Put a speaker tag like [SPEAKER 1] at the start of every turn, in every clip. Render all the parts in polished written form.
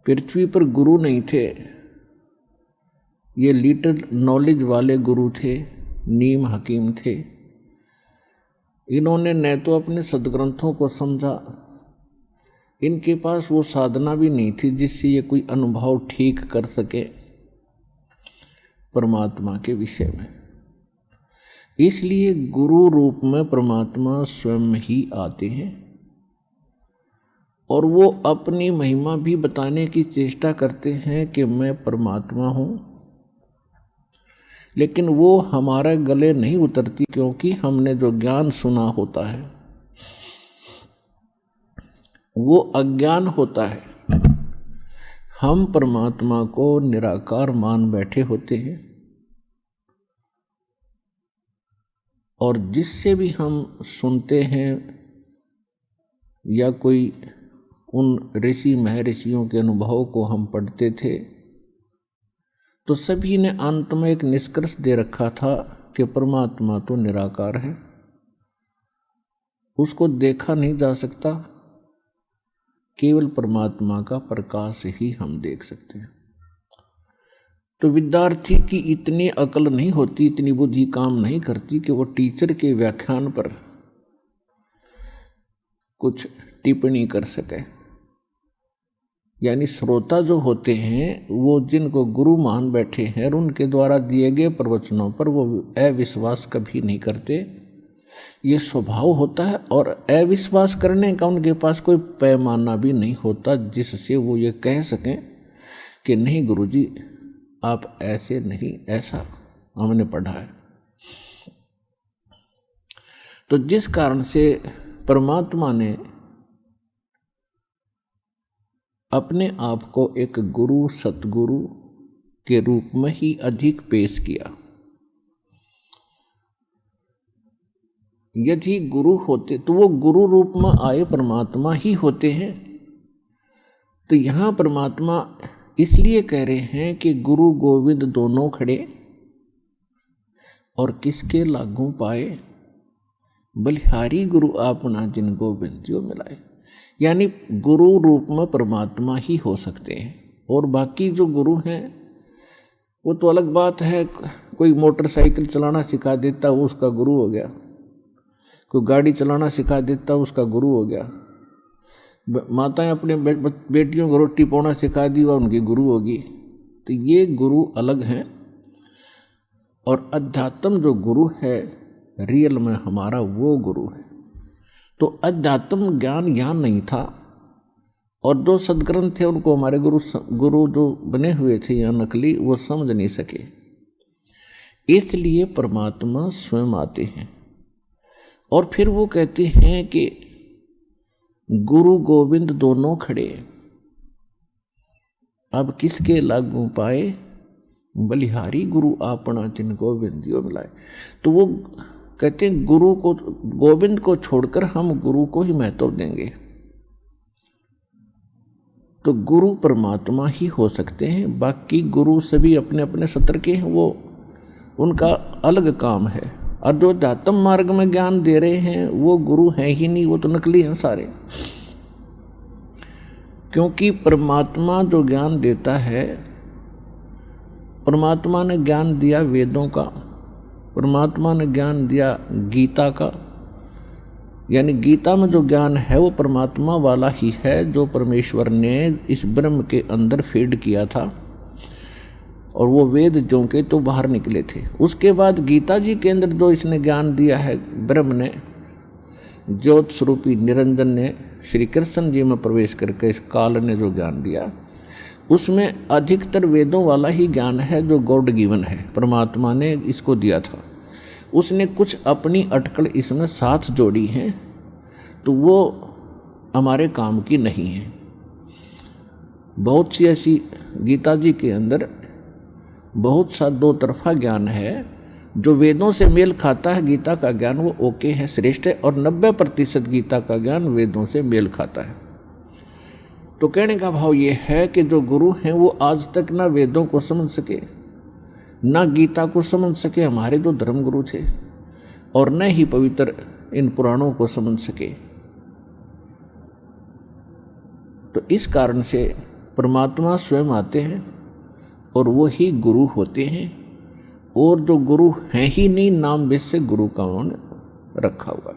[SPEAKER 1] पृथ्वी पर गुरु नहीं थे, ये लिटिल नॉलेज वाले गुरु थे, नीम हकीम थे। इन्होंने न तो अपने सदग्रंथों को समझा, इनके पास वो साधना भी नहीं थी जिससे ये कोई अनुभव ठीक कर सके परमात्मा के विषय में। इसलिए गुरु रूप में परमात्मा स्वयं ही आते हैं और वो अपनी महिमा भी बताने की चेष्टा करते हैं कि मैं परमात्मा हूँ, लेकिन वो हमारे गले नहीं उतरती, क्योंकि हमने जो ज्ञान सुना होता है वो अज्ञान होता है। हम परमात्मा को निराकार मान बैठे होते हैं और जिससे भी हम सुनते हैं या कोई उन ऋषि महर्षियों के अनुभव को हम पढ़ते थे तो सभी ने अंत में एक निष्कर्ष दे रखा था कि परमात्मा तो निराकार है, उसको देखा नहीं जा सकता, केवल परमात्मा का प्रकाश ही हम देख सकते हैं। तो विद्यार्थी की इतनी अकल नहीं होती, इतनी बुद्धि काम नहीं करती कि वो टीचर के व्याख्यान पर कुछ टिप्पणी कर सके। यानी श्रोता जो होते हैं वो जिनको गुरु मान बैठे हैं और उनके द्वारा दिए गए प्रवचनों पर वो अविश्वास कभी नहीं करते, ये स्वभाव होता है। और अविश्वास करने का उनके पास कोई पैमाना भी नहीं होता जिससे वो ये कह सकें कि नहीं गुरुजी आप ऐसे नहीं, ऐसा हमने पढ़ा है। तो जिस कारण से परमात्मा ने अपने आप को एक गुरु सतगुरु के रूप में ही अधिक पेश किया। यदि गुरु होते तो वो गुरु रूप में आए परमात्मा ही होते हैं। तो यहाँ परमात्मा इसलिए कह रहे हैं कि गुरु गोविंद दोनों खड़े और किसके लागू पाए, बलिहारी गुरु आपना जिन गोविंद जो मिलाए। यानी गुरु रूप में परमात्मा ही हो सकते हैं और बाकी जो गुरु हैं वो तो अलग बात है। कोई मोटरसाइकिल चलाना सिखा देता वो उसका गुरु हो गया, कोई गाड़ी चलाना सिखा देता उसका गुरु हो गया, माताएं अपने बेटियों को रोटी पकाना सिखा दी वह उनकी गुरु होगी। तो ये गुरु अलग हैं और अध्यात्म जो गुरु है रियल में हमारा वो गुरु है। तो अध्यात्म ज्ञान यहाँ नहीं था और जो सदग्रंथ थे उनको हमारे गुरु जो बने हुए थे यहाँ नकली वो समझ नहीं सके, इसलिए परमात्मा स्वयं आते हैं और फिर वो कहते हैं कि गुरु गोविंद दोनों खड़े, अब किसके लागू पाए, बलिहारी गुरु आपना जिन गोविंद जो मिलाए। तो वो कहते हैं गुरु को, गोविंद को छोड़कर हम गुरु को ही महत्व देंगे। तो गुरु परमात्मा ही हो सकते हैं, बाकी गुरु सभी अपने अपने सत्र के हैं, वो उनका अलग काम है। और जो अध्यात्म मार्ग में ज्ञान दे रहे हैं वो गुरु हैं ही नहीं, वो तो नकली हैं सारे। क्योंकि परमात्मा जो ज्ञान देता है, परमात्मा ने ज्ञान दिया वेदों का, परमात्मा ने ज्ञान दिया गीता का, यानी गीता में जो ज्ञान है वो परमात्मा वाला ही है जो परमेश्वर ने इस ब्रह्म के अंदर फीड किया था और वो वेद जो के तो बाहर निकले थे। उसके बाद गीता जी के अंदर जो इसने ज्ञान दिया है ब्रह्म ने, ज्योत स्वरूपी निरंजन ने श्री कृष्ण जी में प्रवेश करके इस काल ने जो ज्ञान दिया उसमें अधिकतर वेदों वाला ही ज्ञान है जो गॉड गिवन है, परमात्मा ने इसको दिया था। उसने कुछ अपनी अटकल इसमें साथ जोड़ी हैं तो वो हमारे काम की नहीं है। बहुत सी ऐसी गीता जी के अंदर बहुत सा दो तरफा ज्ञान है, जो वेदों से मेल खाता है गीता का ज्ञान वो ओके है, श्रेष्ठ है, और 90% गीता का ज्ञान वेदों से मेल खाता है। तो कहने का भाव ये है कि जो गुरु हैं वो आज तक ना वेदों को समझ सके ना गीता को समझ सके, हमारे जो धर्म गुरु थे, और न ही पवित्र इन पुराणों को समझ सके। तो इस कारण से परमात्मा स्वयं आते हैं और वो ही गुरु होते हैं, और जो गुरु हैं ही नहीं, नाम बेशक गुरु का उन्होंने रखा हुआ,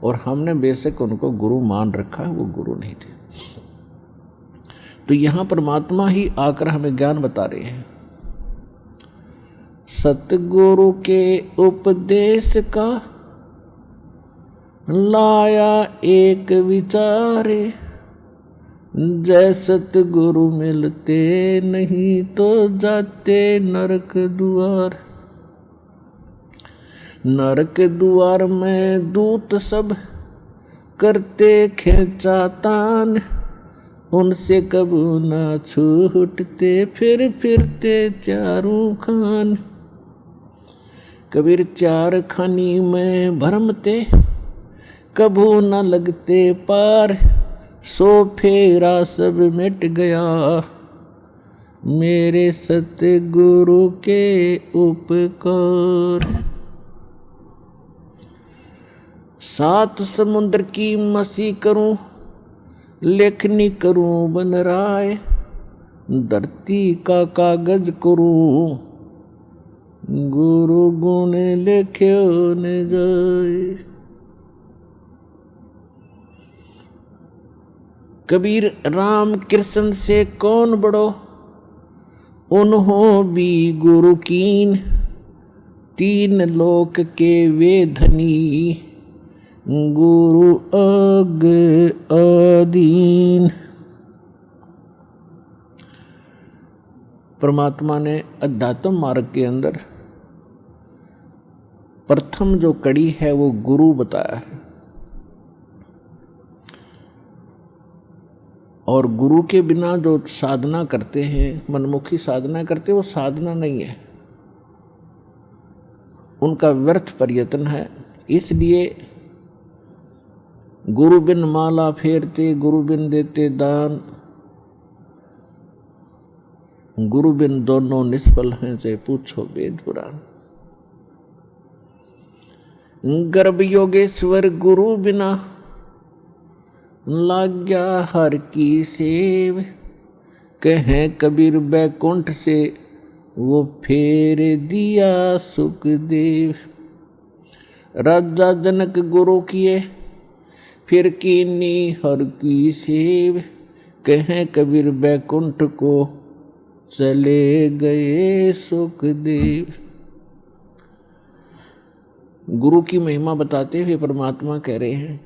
[SPEAKER 1] और हमने बेशक उनको गुरु मान रखा है, वो गुरु नहीं थे। तो यहाँ परमात्मा ही आकर हमें ज्ञान बता रहे हैं। सतगुरु के उपदेश का लाया एक विचारे, जय सतगुरु मिलते नहीं तो जाते नरक द्वार। नरक द्वार में दूत सब करते खिंचातान, उनसे कबू ना छूटते फिर फिरते चारों खान। कबीर चार खानी में भरमते कबू न लगते पार, सो फेरा सब मिट गया मेरे सतगुरु के उपकार। सात समुद्र की मसी करूं, लेखनी करूं बन राय, धरती का कागज करूं, गुरु गुण लिख्यो न जाए। कबीर राम कृष्ण से कौन बड़ो, उन्हों भी गुरु कीन, तीन लोक के वे धनी, गुरु अग अधीन। परमात्मा ने अध्यात्म मार्ग के अंदर प्रथम जो कड़ी है वो गुरु बताया है, और गुरु के बिना जो साधना करते हैं, मनमुखी साधना करते हैं, वो साधना नहीं है, उनका व्यर्थ प्रयत्न है। इसलिए गुरु बिन माला फेरते, गुरु बिन देते दान, गुरु बिन दोनों निष्फल हैं, से पूछो वेद पुराण। गर्भ योगेश्वर गुरु बिना, लाग्या हर की सेव, कहें कबीर बैकुंठ से वो फेर दिया सुखदेव। राजा जनक गुरु किए, फिर कीनी हर की सेव, कहें कबीर बैकुंठ को चले गए सुखदेव। गुरु की महिमा बताते हुए परमात्मा कह रहे हैं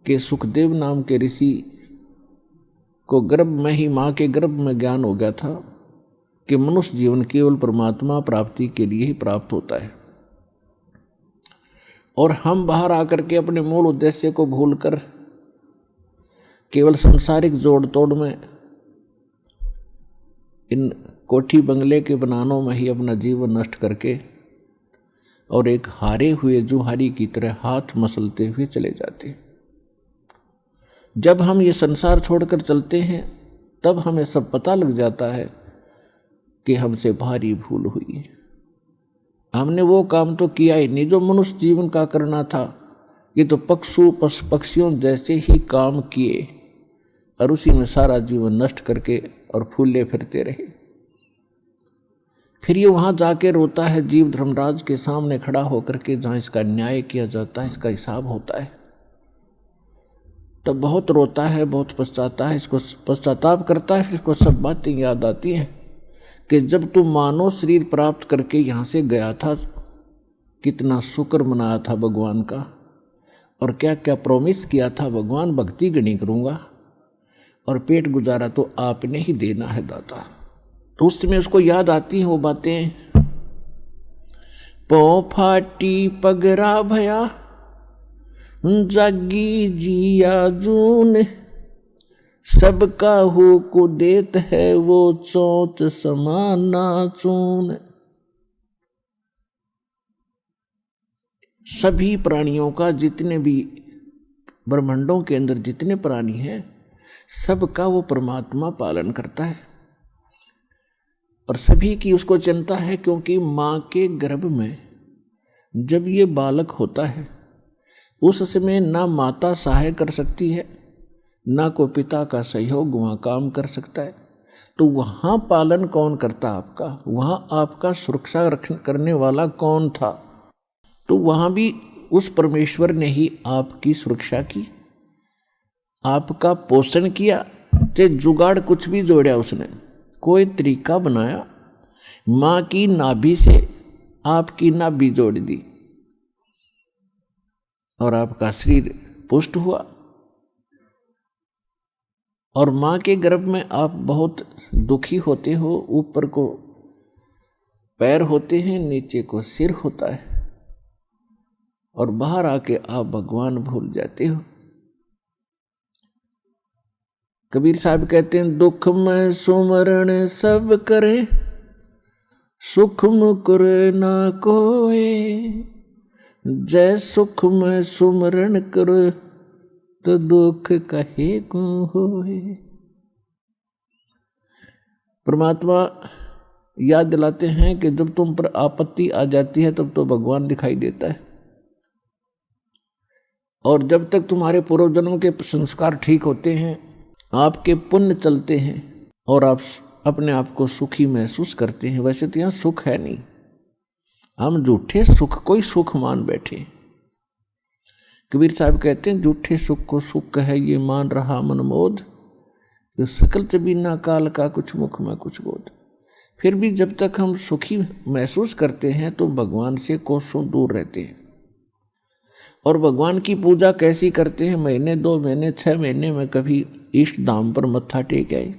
[SPEAKER 1] कि सुखदेव नाम के ऋषि को गर्भ में ही, माँ के गर्भ में ज्ञान हो गया था कि मनुष्य जीवन केवल परमात्मा प्राप्ति के लिए ही प्राप्त होता है, और हम बाहर आकर के अपने मूल उद्देश्य को भूलकर केवल सांसारिक जोड़ तोड़ में, इन कोठी बंगले के बनानों में ही अपना जीवन नष्ट करके और एक हारे हुए जुहारी की तरह हाथ मसलते हुए चले जाते। जब हम ये संसार छोड़कर चलते हैं तब हमें सब पता लग जाता है कि हमसे भारी भूल हुई। हमने वो काम तो किया ही नहीं जो मनुष्य जीवन का करना था। ये तो पक्षियों जैसे ही काम किए और उसी में सारा जीवन नष्ट करके और फूले फिरते रहे। फिर ये वहाँ जाके रोता है जीव धर्मराज के सामने खड़ा होकर के, जहाँ इसका न्याय किया जाता है, इसका हिसाब होता है। तब बहुत रोता है, बहुत पछताता है, इसको पश्चाताप करता है। फिर इसको सब बातें याद आती हैं कि जब तू मानव शरीर प्राप्त करके यहाँ से गया था, कितना शुक्र मनाया था भगवान का, और क्या क्या प्रॉमिस किया था भगवान, भक्ति गणी करूँगा और पेट गुजारा तो आपने ही देना है दाता। तो उस समय उसको याद आती हैं वो बातें। पौ फाटी पगरा भया, जागी जिया जून, सबका हो को देत है वो चोंच समाना चून। सभी प्राणियों का, जितने भी ब्रह्मांडों के अंदर जितने प्राणी हैं, सबका वो परमात्मा पालन करता है और सभी की उसको चिंता है। क्योंकि माँ के गर्भ में जब ये बालक होता है उस समय ना माता सहाय कर सकती है, ना कोई पिता का सहयोग वहाँ काम कर सकता है। तो वहाँ पालन कौन करता आपका, वहाँ आपका सुरक्षा करने वाला कौन था? तो वहाँ भी उस परमेश्वर ने ही आपकी सुरक्षा की, आपका पोषण किया। चाहे जुगाड़ कुछ भी जोड़ा उसने, कोई तरीका बनाया, माँ की नाभि से आपकी नाभि जोड़ दी और आपका शरीर पुष्ट हुआ। और माँ के गर्भ में आप बहुत दुखी होते हो, ऊपर को पैर होते हैं, नीचे को सिर होता है, और बाहर आके आप भगवान भूल जाते हो। कबीर साहब कहते हैं, दुख में सुमरण सब करे, सुख मुकुर ना कोय, जय सुख में सुमरण कर, तो दुख कहे को होए। परमात्मा याद दिलाते हैं कि जब तुम पर आपत्ति आ जाती है तब तो भगवान दिखाई देता है, और जब तक तुम्हारे पूर्व जन्म के संस्कार ठीक होते हैं, आपके पुण्य चलते हैं और आप अपने आप को सुखी महसूस करते हैं। वैसे तो यहाँ सुख है नहीं, हम झूठे सुख कोई सुख मान बैठे। कबीर साहब कहते हैं, झूठे सुख को सुख है ये मान रहा मन मोद, जो सकल चबीना काल का कुछ मुख में कुछ गोद। फिर भी जब तक हम सुखी महसूस करते हैं तो भगवान से कोसों दूर रहते हैं। और भगवान की पूजा कैसी करते हैं? महीने 2 महीने 6 महीने में कभी इष्ट धाम पर मत्था टेक आए,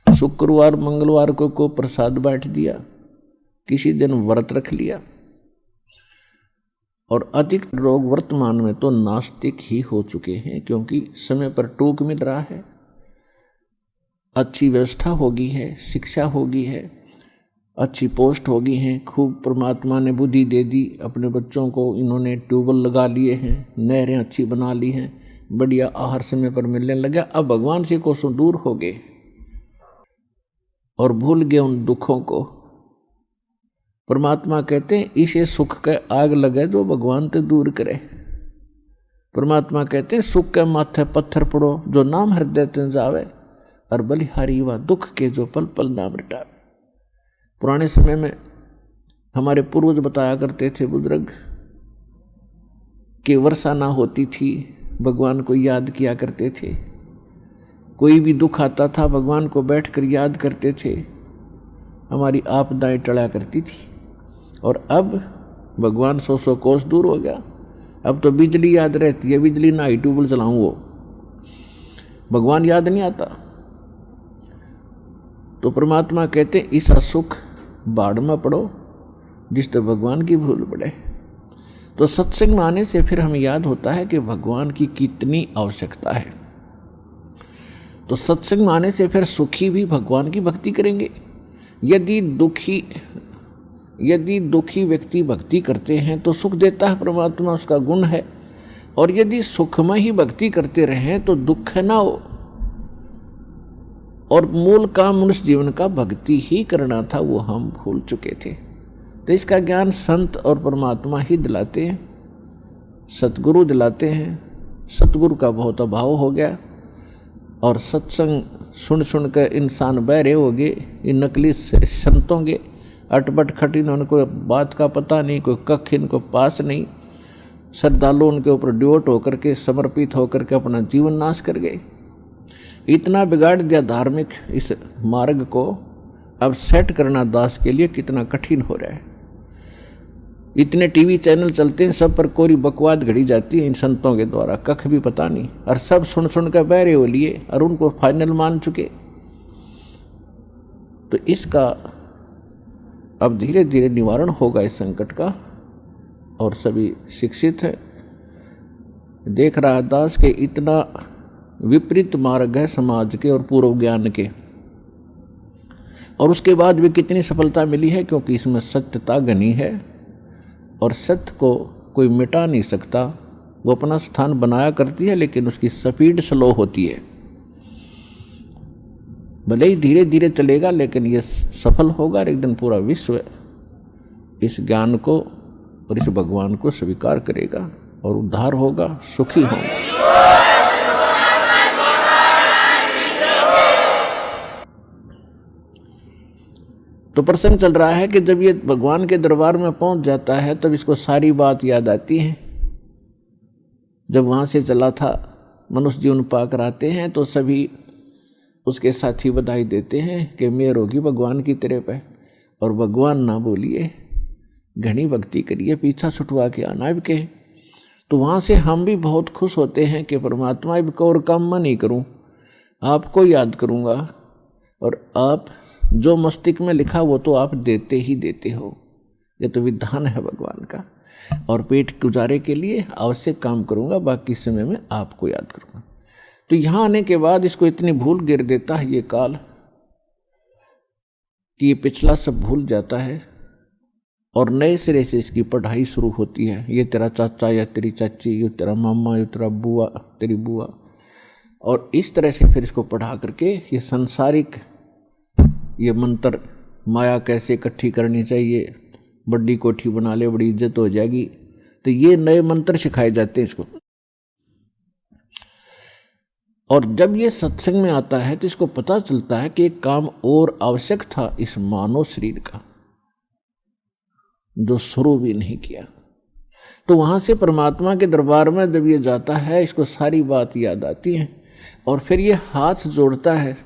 [SPEAKER 1] शुक्रवार मंगलवार को प्रसाद बांट दिया, किसी दिन व्रत रख लिया। और अधिक लोग वर्तमान में तो नास्तिक ही हो चुके हैं, क्योंकि समय पर टूक मिल रहा है, अच्छी व्यवस्था होगी है, शिक्षा होगी है, अच्छी पोस्ट होगी है, खूब परमात्मा ने बुद्धि दे दी, अपने बच्चों को इन्होंने ट्यूबवेल लगा लिए हैं, नहरें अच्छी बना ली हैं, बढ़िया आहार समय पर मिलने लगा। अब भगवान से कोसों दूर हो गए और भूल गए उन दुखों को। परमात्मा कहते हैं, इसे सुख के आग लगे जो भगवान ते दूर करे। परमात्मा कहते हैं, सुख के माथे पत्थर पड़ो जो नाम हृदय ते जावे, और बलिहारी व दुख के जो पल पल नाम रटावे। पुराने समय में हमारे पूर्वज बताया करते थे बुजुर्ग कि वर्षा ना होती थी, भगवान को याद किया करते थे, कोई भी दुख आता था भगवान को बैठकर याद करते थे, हमारी आपदाएं टला करती थी। और अब भगवान 100 कोस दूर हो गया, अब तो बिजली याद रहती है, बिजली ना ही ट्यूबवेल चलाऊं वो भगवान याद नहीं आता। तो परमात्मा कहते हैं, इस सुख बाढ़ में पड़ो जिससे भगवान की भूल पड़े। तो सत्संग में आने से फिर हमें याद होता है कि भगवान की कितनी आवश्यकता है। तो सत्संग में आने से फिर सुखी भी भगवान की भक्ति करेंगे। यदि दुखी व्यक्ति भक्ति करते हैं तो सुख देता है परमात्मा, उसका गुण है। और यदि सुखमय ही भक्ति करते रहें तो दुख ना हो। और मूल काम मनुष्य जीवन का भक्ति ही करना था, वो हम भूल चुके थे। तो इसका ज्ञान संत और परमात्मा ही दिलाते हैं, सतगुरु दिलाते हैं। सतगुरु का बहुत अभाव हो गया और सत्संग सुन सुन कर इंसान बहरे हो गए। इन नकली संतों के अटपट खटिन, उनको बात का पता नहीं, कोई कख इनको पास नहीं। श्रद्धालु उनके ऊपर डिवोट होकर के, समर्पित होकर के अपना जीवन नाश कर गए। इतना बिगाड़ दिया धार्मिक इस मार्ग को, अब सेट करना दास के लिए कितना कठिन हो रहा है। इतने टीवी चैनल चलते हैं, सब पर कोरी बकवाद घड़ी जाती है इन संतों के द्वारा, कख भी पता नहीं, और सब सुन सुन कर बहरे हो लिए और उनको फाइनल मान चुके। तो इसका अब धीरे धीरे निवारण होगा इस संकट का, और सभी शिक्षित है। देख रहा दास के इतना विपरीत मार्ग है समाज के और पूर्व ज्ञान के, और उसके बाद भी कितनी सफलता मिली है, क्योंकि इसमें सत्यता घनी है और सत्य को कोई मिटा नहीं सकता। वो अपना स्थान बनाया करती है, लेकिन उसकी स्पीड स्लो होती है। भले ही धीरे धीरे चलेगा, लेकिन ये सफल होगा और एक दिन पूरा विश्व इस ज्ञान को और इस भगवान को स्वीकार करेगा और उद्धार होगा, सुखी होगा। तो प्रसंग चल रहा है कि जब ये भगवान के दरबार में पहुंच जाता है तब इसको सारी बात याद आती है। जब वहाँ से चला था, मनुष्य जीवन पाकर आते हैं तो सभी उसके साथी बधाई देते हैं कि मेहर होगी भगवान की तेरे पे, और भगवान ना बोलिए, घनी भक्ति करिए, पीछा छुटवा के आना अब के। तो वहाँ से हम भी बहुत खुश होते हैं कि परमात्मा अब को और काम मैं नहीं करूँ, आपको याद करूँगा, और आप जो मस्तिष्क में लिखा वो तो आप देते ही देते हो। ये तो विधान है भगवान का, और पेट गुजारे के लिए आवश्यक काम करूँगा, बाकी समय में आपको याद करूँगा। तो यहाँ आने के बाद इसको इतनी भूल गिर देता है ये काल कि ये पिछला सब भूल जाता है, और नए सिरे से इसकी पढ़ाई शुरू होती है। ये तेरा चाचा या तेरी चाची, ये तेरा मामा, ये तेरा बुआ, तेरी बुआ, और इस तरह से फिर इसको पढ़ा करके ये संसारिक ये मंत्र, माया कैसे इकट्ठी करनी चाहिए, बड़ी कोठी बना ले बड़ी इज्जत हो जाएगी, तो ये नए मंत्र सिखाए जाते हैं इसको। और जब ये सत्संग में आता है तो इसको पता चलता है कि एक काम और आवश्यक था इस मानव शरीर का, जो शुरू भी नहीं किया। तो वहाँ से परमात्मा के दरबार में जब ये जाता है, इसको सारी बात याद आती है, और फिर ये हाथ जोड़ता है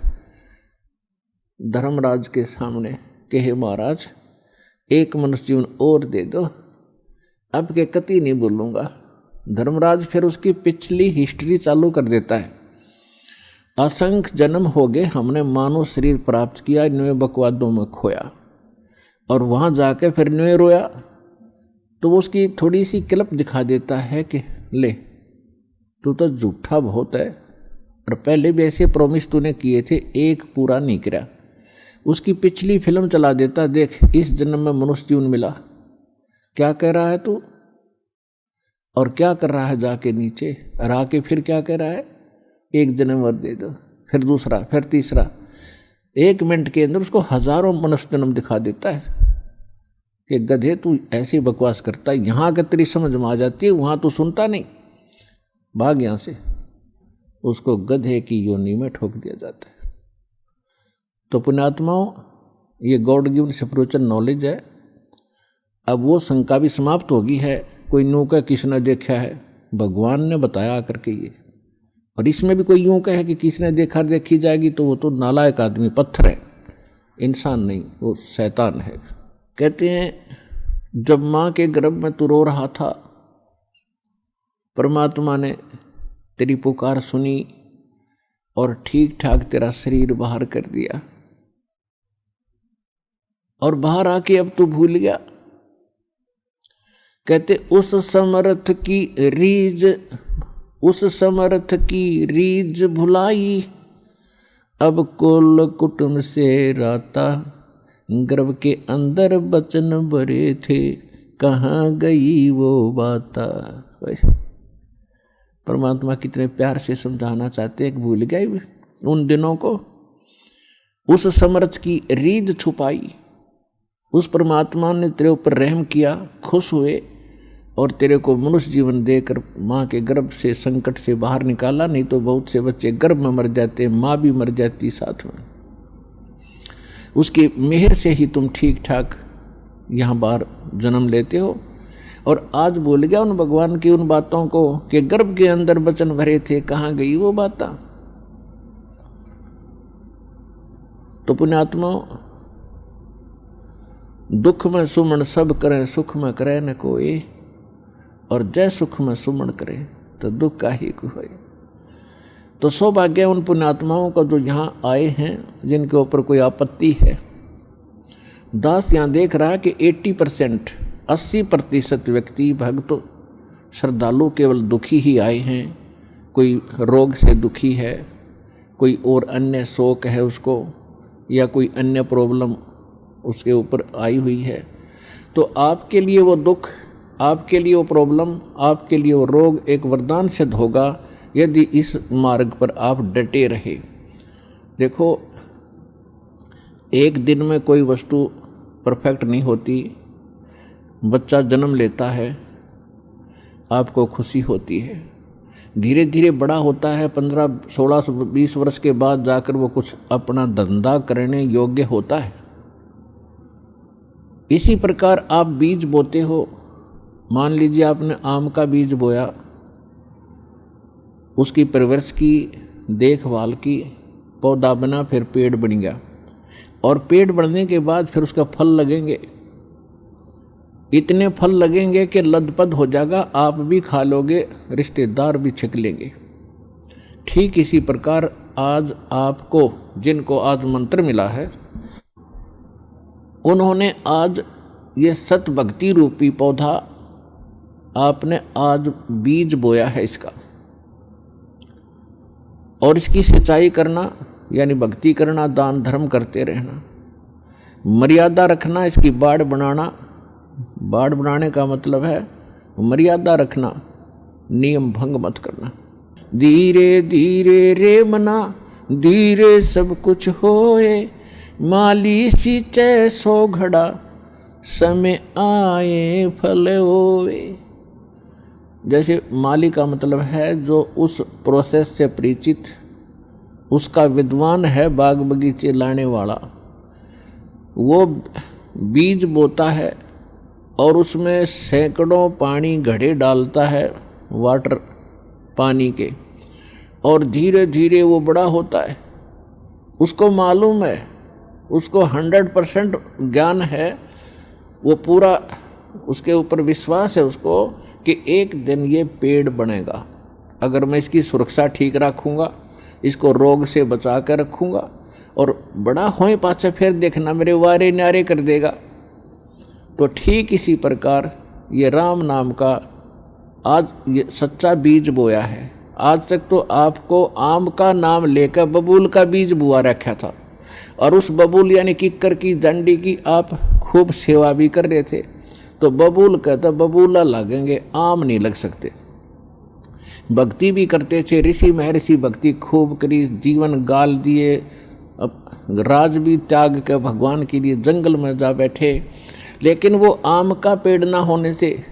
[SPEAKER 1] धर्मराज के सामने कि हे महाराज, एक मनुष्य जीवन और दे दो, अब के कति नहीं बोलूँगा। धर्मराज फिर उसकी पिछली हिस्ट्री चालू कर देता है। असंख्य जन्म हो गए, हमने मानव शरीर प्राप्त किया, इनमें बकवादों में खोया, और वहाँ जाके फिर न्यों रोया। तो वो उसकी थोड़ी सी क्लिप दिखा देता है कि ले, तू तो झूठा बहुत है, और पहले भी ऐसे प्रॉमिस तूने किए थे, एक पूरा नहीं किया। उसकी पिछली फिल्म चला देता, देख इस जन्म में मनुष्य जीवन मिला, क्या कह रहा है तू, और क्या कर रहा है जाके नीचे, और आके फिर क्या कह रहा है, एक जन्म और दे दो, फिर दूसरा, फिर तीसरा। 1 मिनट के अंदर उसको हजारों मनुष्य जन्म दिखा देता है कि गधे तू ऐसी बकवास करता है, यहाँ आकर तेरी समझ में आ जाती है, वहाँ तू सुनता नहीं, भाग यहाँ से। उसको गधे की योनि में ठोक दिया जाता है। तो पुण्यात्माओं, ये गॉड गिवन स्पिरिचुअल नॉलेज है। अब वो शंका भी समाप्त होगी है, कोई यूँ का किसने देखा है, भगवान ने बताया करके ये। और इसमें भी कोई यूँ कहे कि किसने देखा देखी जाएगी, तो वो तो नालायक आदमी, पत्थर है, इंसान नहीं, वो शैतान है। कहते हैं जब माँ के गर्भ में तू रो रहा था, परमात्मा ने तेरी पुकार सुनी और ठीक ठाक तेरा शरीर बाहर कर दिया, और बाहर आके अब तू भूल गया। कहते उस समर्थ की रीज भुलाई, अब कुल कुटुंब से राता, गर्भ के अंदर बचन भरे थे, कहाँ गई वो बाता। परमात्मा कितने प्यार से समझाना चाहते हैं, भूल गए उन दिनों को। उस समर्थ की रीझ छुपाई, उस परमात्मा ने तेरे ऊपर रहम किया, खुश हुए, और तेरे को मनुष्य जीवन देकर माँ के गर्भ से संकट से बाहर निकाला। नहीं तो बहुत से बच्चे गर्भ में मर जाते, माँ भी मर जाती साथ में। उसकी मेहर से ही तुम ठीक ठाक यहाँ बाहर जन्म लेते हो। और आज भूल गया उन भगवान की उन बातों को कि गर्भ के अंदर बचन भरे थे, कहाँ गई वो बाता। तो पुण्यात्मा, दुख में सुमन सब करें, सुख में करे न कोई, और जय सुख में सुमन करे तो दुख का ही कोई। तो सौभाग्य उन पुण्यात्माओं का जो यहाँ आए हैं, जिनके ऊपर कोई आपत्ति है। दास यहाँ देख रहा है कि 80% व्यक्ति भक्त श्रद्धालु केवल दुखी ही आए हैं। कोई रोग से दुखी है, कोई और अन्य शोक है उसको, या कोई अन्य प्रॉब्लम उसके ऊपर आई हुई है। तो आपके लिए वो दुख, आपके लिए वो प्रॉब्लम, आपके लिए वो रोग एक वरदान सिद्ध होगा यदि इस मार्ग पर आप डटे रहे। देखो, एक दिन में कोई वस्तु परफेक्ट नहीं होती। बच्चा जन्म लेता है, आपको खुशी होती है, धीरे धीरे बड़ा होता है, 15, 16, 20 वर्ष के बाद जाकर वो कुछ अपना धंधा करने योग्य होता है। इसी प्रकार आप बीज बोते हो, मान लीजिए आपने आम का बीज बोया, उसकी परवरिश की, देखभाल की, पौधा बना, फिर पेड़ बन गया, और पेड़ बढ़ने के बाद फिर उसका फल लगेंगे। इतने फल लगेंगे कि लदपद हो जाएगा, आप भी खा लोगे, रिश्तेदार भी छक लेंगे। ठीक इसी प्रकार आज आपको, जिनको आज मंत्र मिला है, उन्होंने आज ये सत भक्ति रूपी पौधा आपने आज बीज बोया है इसका, और इसकी सिंचाई करना यानी भक्ति करना, दान धर्म करते रहना, मर्यादा रखना, इसकी बाड़ बनाना। बाड़ बनाने का मतलब है मर्यादा रखना, नियम भंग मत करना। धीरे धीरे रे मना, धीरे सब कुछ होए, माली सींचे सो घड़ा, समय आए फल होए। जैसे माली का मतलब है जो उस प्रोसेस से परिचित, उसका विद्वान है, बाग बगीचे लाने वाला, वो बीज बोता है और उसमें सैकड़ों पानी घड़े डालता है, वाटर पानी के, और धीरे धीरे वो बड़ा होता है। उसको मालूम है, उसको 100% ज्ञान है, वो पूरा उसके ऊपर विश्वास है उसको कि एक दिन ये पेड़ बनेगा। अगर मैं इसकी सुरक्षा ठीक रखूँगा, इसको रोग से बचा कर रखूँगा, और बड़ा होए पाछे फिर देखना मेरे वारे न्यारे कर देगा। तो ठीक इसी प्रकार ये राम नाम का आज ये सच्चा बीज बोया है। आज तक तो आपको आम का नाम लेकर बबूल का बीज बुआ रखा था, और उस बबूल यानी किक्कर की डंडी की आप खूब सेवा भी कर रहे थे, तो बबूल कहता बबूला लगेंगे, आम नहीं लग सकते। भक्ति भी करते थे, ऋषि महर्षि भक्ति खूब करी, जीवन गाल दिए, राज भी त्याग के भगवान के लिए जंगल में जा बैठे। लेकिन वो आम का पेड़ ना होने से,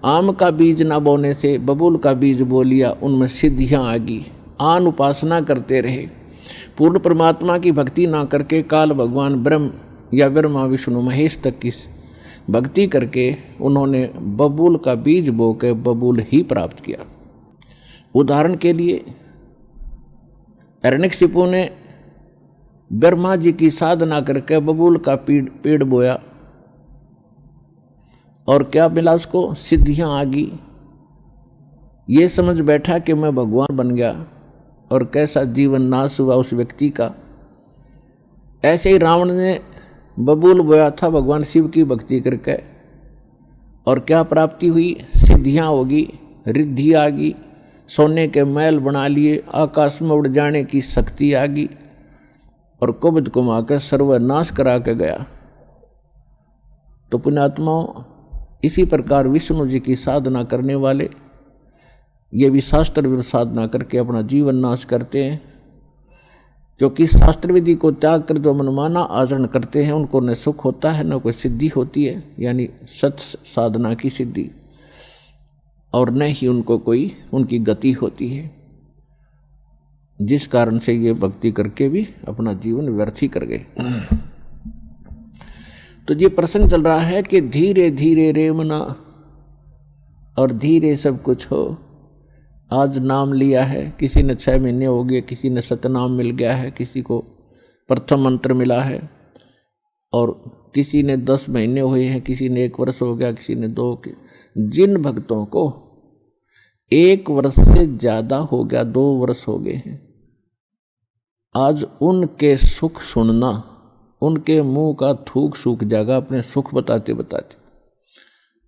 [SPEAKER 1] आम का बीज ना बोने से बबूल का बीज बो लिया, उनमें सिद्धियाँ आ गई। आन उपासना करते रहे, पूर्ण परमात्मा की भक्ति ना करके काल भगवान ब्रह्म या ब्रह्मा विष्णु महेश तक की भक्ति करके उन्होंने बबूल का बीज बो के बबूल ही प्राप्त किया। उदाहरण के लिए हिरण्यकशिपु ने ब्रह्मा जी की साधना करके बबूल का पेड़ बोया, और क्या मिला उसको? सिद्धियां आ गई। ये समझ बैठा कि मैं भगवान बन गया, और कैसा जीवन नाश हुआ उस व्यक्ति का। ऐसे ही रावण ने बबूल बोया था भगवान शिव की भक्ति करके, और क्या प्राप्ति हुई? सिद्धियां होगी, रिद्धि आ गई, सोने के महल बना लिए, आकाश में उड़ जाने की शक्ति आ गई, और कुबद कुमाकर सर्वनाश करा के गया। तो पुण्यात्माओं, इसी प्रकार विष्णु जी की साधना करने वाले ये भी शास्त्र विरुद्ध साधना करके अपना जीवन नाश करते हैं, क्योंकि शास्त्र विधि को त्याग कर जो मनमाना आचरण करते हैं उनको न सुख होता है न कोई सिद्धि होती है, यानी सत साधना की सिद्धि, और न ही उनको कोई उनकी गति होती है, जिस कारण से ये भक्ति करके भी अपना जीवन व्यर्थ ही कर गए। तो ये प्रसंग चल रहा है कि धीरे धीरे रे मना, और धीरे सब कुछ हो। आज नाम लिया है, किसी ने 6 महीने हो गए, किसी ने सतनाम मिल गया है, किसी को प्रथम मंत्र मिला है, और किसी ने 10 महीने हुए हैं, किसी ने 1 वर्ष हो गया, किसी ने 2। जिन भक्तों को 1 वर्ष से ज़्यादा हो गया, 2 वर्ष हो गए हैं, आज उनके सुख सुनना, उनके मुंह का थूक सूख जाएगा अपने सुख बताते बताते।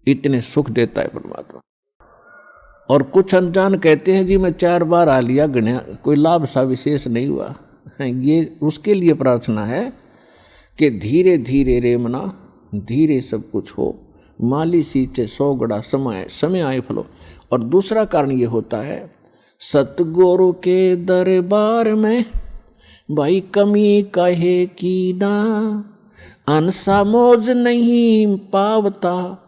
[SPEAKER 1] इतने सुख देता है परमात्मा। और कुछ अनजान कहते हैं जी मैं 4 बार आ लिया, गणिया कोई लाभ सा विशेष नहीं हुआ। ये उसके लिए प्रार्थना है कि धीरे धीरे रे मना, धीरे सब कुछ हो, माली सींचे 100 गड़ा, समय आए फलो। और दूसरा कारण ये होता है, सतगुरु के दरबार में भाई कमी कहे की ना, अनसा मौज नहीं पावता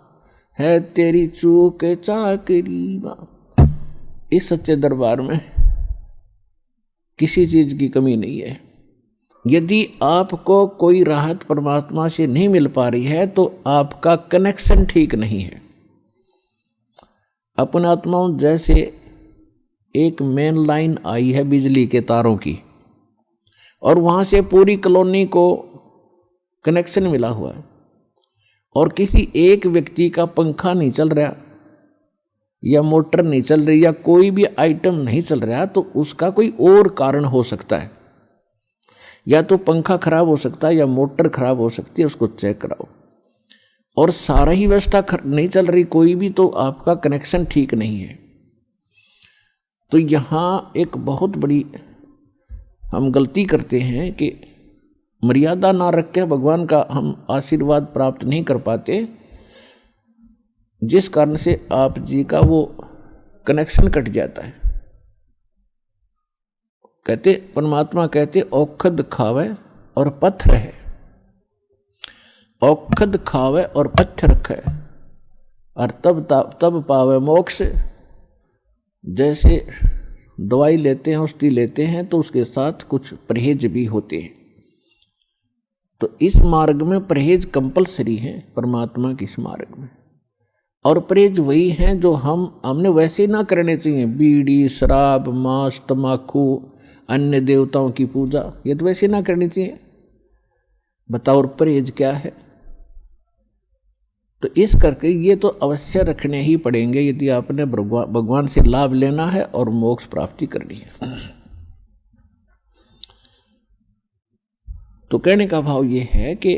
[SPEAKER 1] है तेरी चूक चाकरी मां। इस सच्चे दरबार में किसी चीज की कमी नहीं है। यदि आपको कोई राहत परमात्मा से नहीं मिल पा रही है तो आपका कनेक्शन ठीक नहीं है। अपन आत्माओं जैसे एक मेन लाइन आई है बिजली के तारों की, और वहां से पूरी कॉलोनी को कनेक्शन मिला हुआ है, और किसी एक व्यक्ति का पंखा नहीं चल रहा या मोटर नहीं चल रही या कोई भी आइटम नहीं चल रहा, तो उसका कोई और कारण हो सकता है। या तो पंखा खराब हो सकता है या मोटर खराब हो सकती है, उसको चेक कराओ। और सारा ही व्यवस्था नहीं चल रही कोई भी, तो आपका कनेक्शन ठीक नहीं है। तो यहाँ एक बहुत बड़ी हम गलती करते हैं कि मर्यादा ना रख के भगवान का हम आशीर्वाद प्राप्त नहीं कर पाते, जिस कारण से आप जी का वो कनेक्शन कट जाता है। कहते परमात्मा कहते औखद खावे और पत्थर है, औखद खावे और पत्थर रखे और तब पावे मोक्ष। जैसे दवाई लेते हैं, औषधि लेते हैं, तो उसके साथ कुछ परहेज भी होते हैं। तो इस मार्ग में परहेज कंपलसरी है, परमात्मा के इस मार्ग में। और परहेज वही हैं जो हमने वैसे ना करने चाहिए। बीड़ी, शराब, मांस, तम्बाकू, अन्य देवताओं की पूजा, ये तो वैसे ना करनी चाहिए। बताओ और परहेज क्या है? तो इस करके ये तो अवश्य रखने ही पड़ेंगे यदि आपने भगवान से लाभ लेना है और मोक्ष प्राप्ति करनी है। तो कहने का भाव ये है कि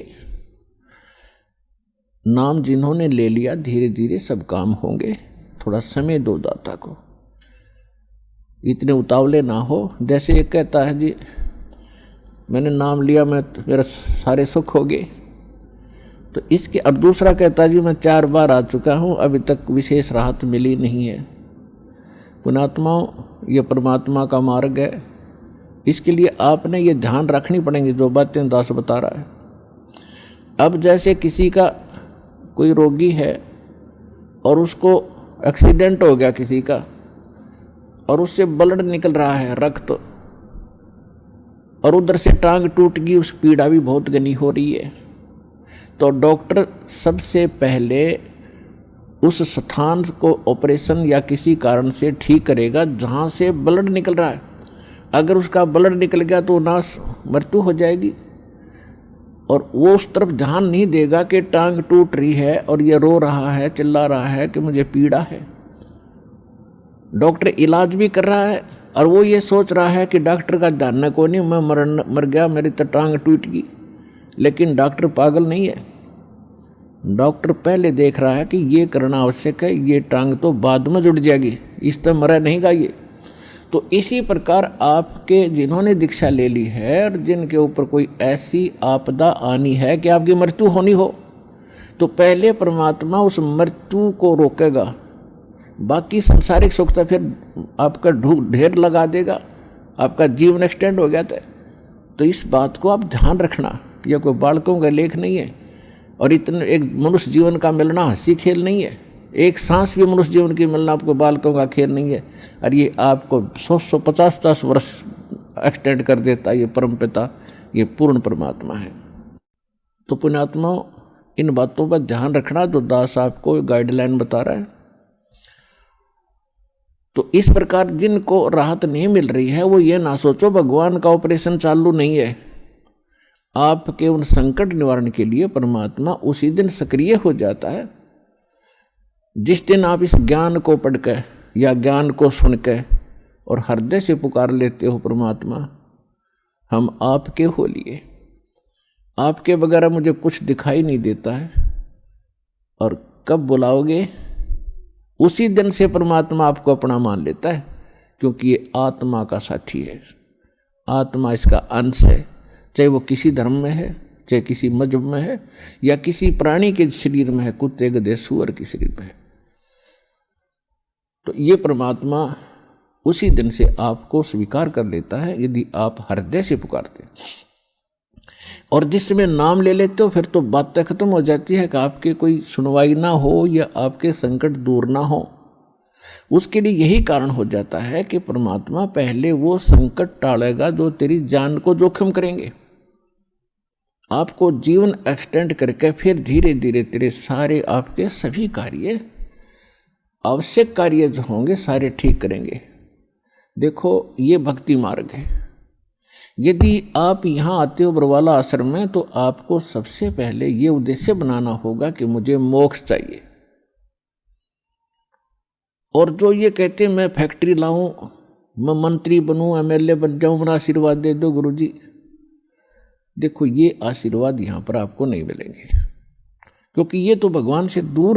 [SPEAKER 1] नाम जिन्होंने ले लिया, धीरे धीरे सब काम होंगे। थोड़ा समय दो दाता को, इतने उतावले ना हो। जैसे एक कहता है जी मैंने नाम लिया, मेरा सारे सुख हो गए, तो इसके। अब दूसरा कहता है जी मैं 4 बार आ चुका हूँ, अभी तक विशेष राहत मिली नहीं है। पुण्यात्माओं, ये परमात्मा का मार्ग है, इसके लिए आपने ये ध्यान रखनी पड़ेंगी जो बातें दास बता रहा है। अब जैसे किसी का कोई रोगी है और उसको एक्सीडेंट हो गया किसी का, और उससे ब्लड निकल रहा है, रक्त, और उधर से टांग टूट गई, उस पीड़ा भी बहुत घनी हो रही है। तो डॉक्टर सबसे पहले उस स्थान को ऑपरेशन या किसी कारण से ठीक करेगा जहाँ से ब्लड निकल रहा है। अगर उसका ब्लड निकल गया तो नाश मृत्यु हो जाएगी, और वो उस तरफ ध्यान नहीं देगा कि टांग टूट रही है और ये रो रहा है, चिल्ला रहा है कि मुझे पीड़ा है। डॉक्टर इलाज भी कर रहा है और वो ये सोच रहा है कि डॉक्टर का जानना को नहीं, मैं मर गया, मेरी तो टांग टूट गई। लेकिन डॉक्टर पागल नहीं है। डॉक्टर पहले देख रहा है कि ये करना आवश्यक है, ये टांग तो बाद में जुड़ जाएगी, इस तरह मरा नहीं गा ये। तो इसी प्रकार आपके जिन्होंने दीक्षा ले ली है और जिनके ऊपर कोई ऐसी आपदा आनी है कि आपकी मृत्यु होनी हो, तो पहले परमात्मा उस मृत्यु को रोकेगा। बाकी संसारिक सुख तो फिर आपका ढेर लगा देगा, आपका जीवन एक्सटेंड हो गया था। तो इस बात को आप ध्यान रखना। यह कोई बालकों का लेख नहीं है, और इतने एक मनुष्य जीवन का मिलना हंसी खेल नहीं है। एक सांस भी मनुष्य जीवन की मिलना आपको बालकों का खेल नहीं है, और ये आपको 100-150 वर्ष एक्सटेंड कर देता है। ये परमपिता, ये पूर्ण परमात्मा है। तो पुण्यात्मा, इन बातों पर ध्यान रखना जो दास आपको गाइडलाइन बता रहा है। तो इस प्रकार जिनको राहत नहीं मिल रही है वो ये ना सोचो भगवान का ऑपरेशन चालू नहीं है। आपके उन संकट निवारण के लिए परमात्मा उसी दिन सक्रिय हो जाता है जिस दिन आप इस ज्ञान को पढ़कर या ज्ञान को सुनकर और हृदय से पुकार लेते हो, परमात्मा हम आपके हो लिए, आपके बगैर मुझे कुछ दिखाई नहीं देता है। और कब बुलाओगे उसी दिन से परमात्मा आपको अपना मान लेता है, क्योंकि ये आत्मा का साथी है। आत्मा इसका अंश है, चाहे वो किसी धर्म में है, चाहे किसी मजहब में है, या किसी प्राणी के शरीर में है, कुत्ते गधे सूअर के शरीर में है। तो ये परमात्मा उसी दिन से आपको स्वीकार कर लेता है यदि आप हृदय से पुकारते। और जिस समय नाम ले लेते हो फिर तो बातें खत्म हो जाती है कि आपके कोई सुनवाई ना हो या आपके संकट दूर ना हो। उसके लिए यही कारण हो जाता है कि परमात्मा पहले वो संकट टालेगा जो तेरी जान को जोखिम करेंगे। आपको जीवन एक्सटेंड करके फिर धीरे धीरे तेरे सारे आपके सभी कार्य, आवश्यक कार्य जो होंगे सारे ठीक करेंगे। देखो ये भक्ति मार्ग है। यदि आप यहाँ आते हो बरवाला आश्रम में तो आपको सबसे पहले ये उद्देश्य बनाना होगा कि मुझे मोक्ष चाहिए। और जो ये कहते मैं फैक्ट्री लाऊं, मैं मंत्री बनूं, एमएलए बन जाऊं, मेरा आशीर्वाद दे दो गुरुजी, देखो ये आशीर्वाद यहाँ पर आपको नहीं मिलेंगे, क्योंकि ये तो भगवान से दूर